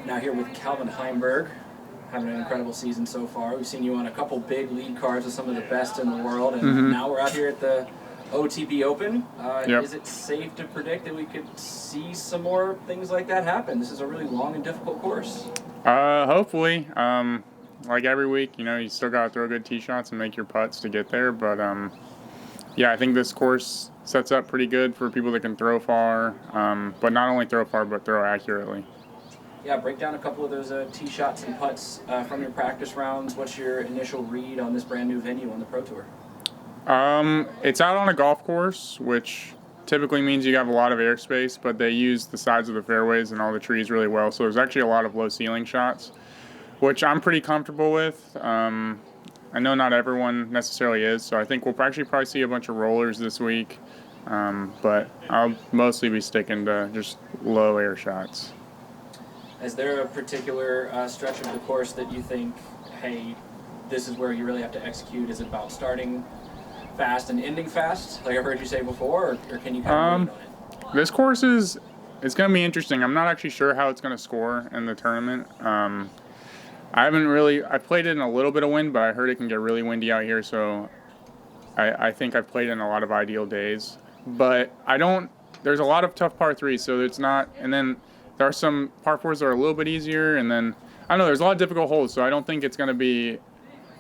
Now here with Calvin Heimburg, having an incredible season so far. We've seen you on a couple big lead cards with some of the best in the world, and now we're out here at the OTB Open. Is it safe to predict that we could see some more things like that happen? This is a really long and difficult course. Hopefully. Like every week, you still got to throw good tee shots and make your putts to get there. But, yeah, I think this course sets up pretty good for people that can throw far, but not only throw far, but throw accurately. Yeah, break down a couple of those tee shots and putts from your practice rounds. What's your initial read on this brand new venue on the Pro Tour? It's out on a golf course, which typically means you have a lot of airspace, but they use the sides of the fairways and all the trees really well. So there's actually a lot of low ceiling shots, which I'm pretty comfortable with. I know not everyone necessarily is, so I think we'll actually probably see a bunch of rollers this week, but I'll mostly be sticking to just low air shots. Is there a particular stretch of the course that you think, hey, this is where you really have to execute? Is it about starting fast and ending fast, like I've heard you say before, or can you kind of read on it? This course it's going to be interesting. I'm not actually sure how it's going to score in the tournament. I played it in a little bit of wind, but I heard it can get really windy out here, so I think I've played in a lot of ideal days. But there's a lot of tough par threes, so it's not, and then there are some par fours that are a little bit easier, and then, I don't know, there's a lot of difficult holes, so I don't think it's going to be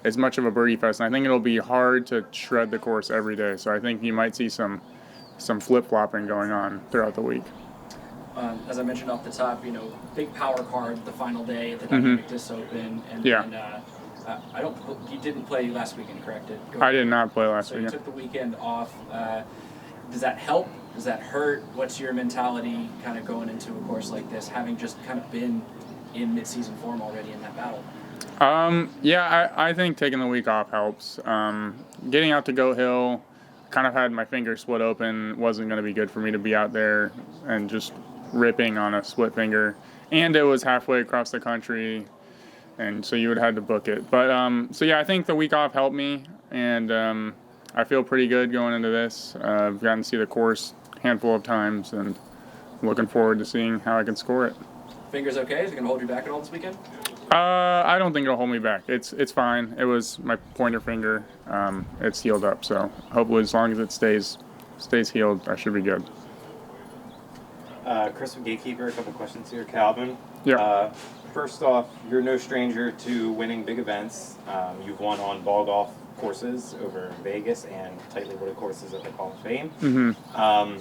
as much of a birdie fest, and I think it'll be hard to shred the course every day, so I think you might see some flip-flopping going on throughout the week. As I mentioned off the top, big power card the final day at the Dynamic Disc Open, and you didn't play last weekend, correct? I did not play last weekend. So you took the weekend off. Does that help? Does that hurt? What's your mentality kind of going into a course like this, having just kind of been in mid-season form already in that battle? I think taking the week off helps. Getting out to Goat Hill, kind of had my fingers split open, wasn't going to be good for me to be out there and just ripping on a split finger. And it was halfway across the country, and so you would have had to book it. But, I think the week off helped me, and I feel pretty good going into this. I've gotten to see the course a handful of times, and I'm looking forward to seeing how I can score it. Fingers okay? Is it going to hold you back at all this weekend? I don't think it'll hold me back. It's fine. It was my pointer finger. It's healed up, so hopefully as long as it stays healed, I should be good. Chris with Gatekeeper, a couple questions here. Calvin. Yeah. First off, you're no stranger to winning big events. You've won on ball golf courses over in Vegas and tightly wooded courses at the Hall of Fame. Mm-hmm.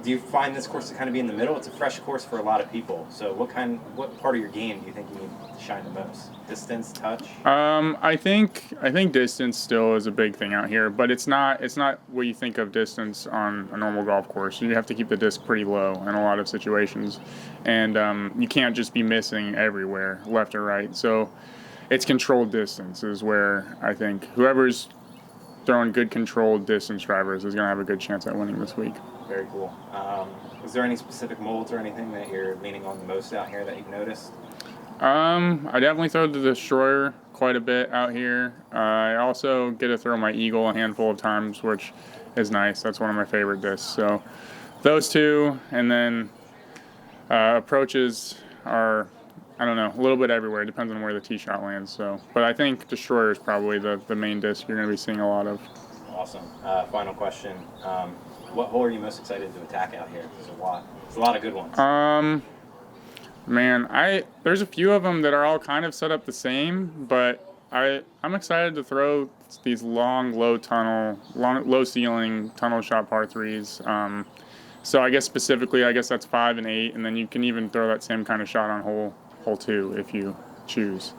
Do you find this course to kind of be in the middle? It's a fresh course for a lot of people. So what part of your game do you think you need to shine the most? Distance, touch? I think distance still is a big thing out here, but it's not what you think of distance on a normal golf course. You have to keep the disc pretty low in a lot of situations, and you can't just be missing everywhere, left or right. So it's controlled distance is where I think whoever's throwing good controlled distance drivers is going to have a good chance at winning this week. Very cool. Is there any specific molds or anything that you're leaning on the most out here that you've noticed? I definitely throw the Destroyer quite a bit out here. I also get to throw my Eagle a handful of times, which is nice. That's one of my favorite discs. So those two, and then approaches are, I don't know, a little bit everywhere. It depends on where the tee shot lands. So, but I think Destroyer is probably the main disc you're going to be seeing a lot of. Awesome. Final question. What hole are you most excited to attack out here? There's a lot of good ones. There's a few of them that are all kind of set up the same, but I'm excited to throw these long, low ceiling tunnel shot par threes. So I guess specifically, that's 5 and 8, and then you can even throw that same kind of shot on hole 2 if you choose.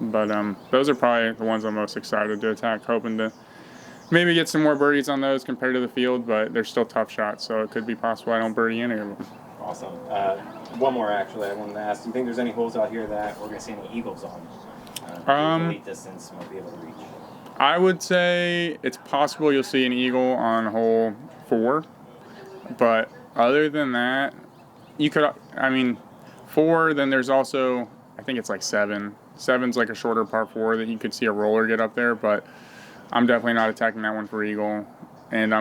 But those are probably the ones I'm most excited to attack, hoping to maybe get some more birdies on those compared to the field, but they're still tough shots, so it could be possible I don't birdie any of them. Awesome. One more, actually, I wanted to ask. Do you think there's any holes out here that we're going to see any eagles on? Elite distance might be able to reach. I would say it's possible you'll see an eagle on hole 4, but other than that, you could, 4, then there's also, I think it's like 7. 7's like a shorter par 4 that you could see a roller get up there, but I'm definitely not attacking that one for eagle, and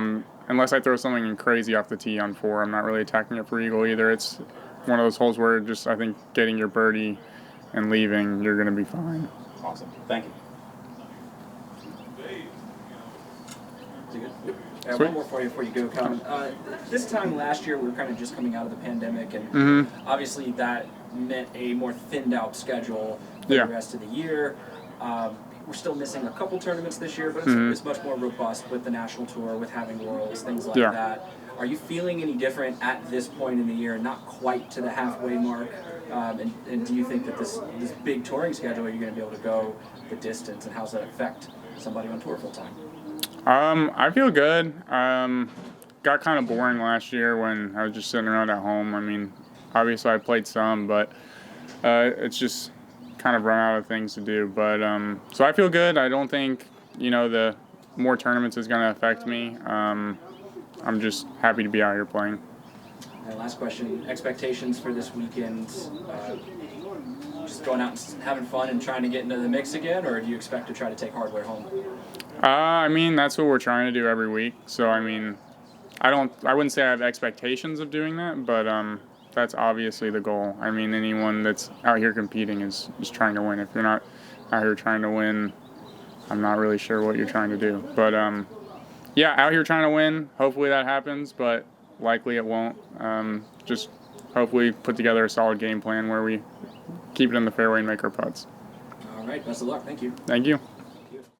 unless I throw something crazy off the tee on 4, I'm not really attacking it for eagle either. It's one of those holes where just, I think, getting your birdie and leaving, you're going to be fine. Awesome. Thank you. One more for you before you go, Colin. This time last year, we were kind of just coming out of the pandemic, and obviously that meant a more thinned out schedule for the rest of the year. We're still missing a couple tournaments this year, but it's much more robust with the national tour, with having Worlds, things like that. Are you feeling any different at this point in the year, not quite to the halfway mark? And do you think that this big touring schedule, you're going to be able to go the distance, and how does that affect somebody on tour full time? I feel good. Got kind of boring last year when I was just sitting around at home. I mean, obviously I played some, but it's just kind of run out of things to do. But so I feel good. I don't think, the more tournaments is going to affect me. I'm just happy to be out here playing. And last question, expectations for this weekend? Just going out and having fun and trying to get into the mix again, or do you expect to try to take hardware home? I mean, that's what we're trying to do every week. So, I mean, I wouldn't say I have expectations of doing that, but that's obviously the goal. I mean, anyone that's out here competing is trying to win. If you're not out here trying to win, I'm not really sure what you're trying to do. But, yeah, out here trying to win. Hopefully that happens, but likely it won't. Just hopefully put together a solid game plan where we keep it in the fairway and make our putts. All right, best of luck. Thank you. Thank you.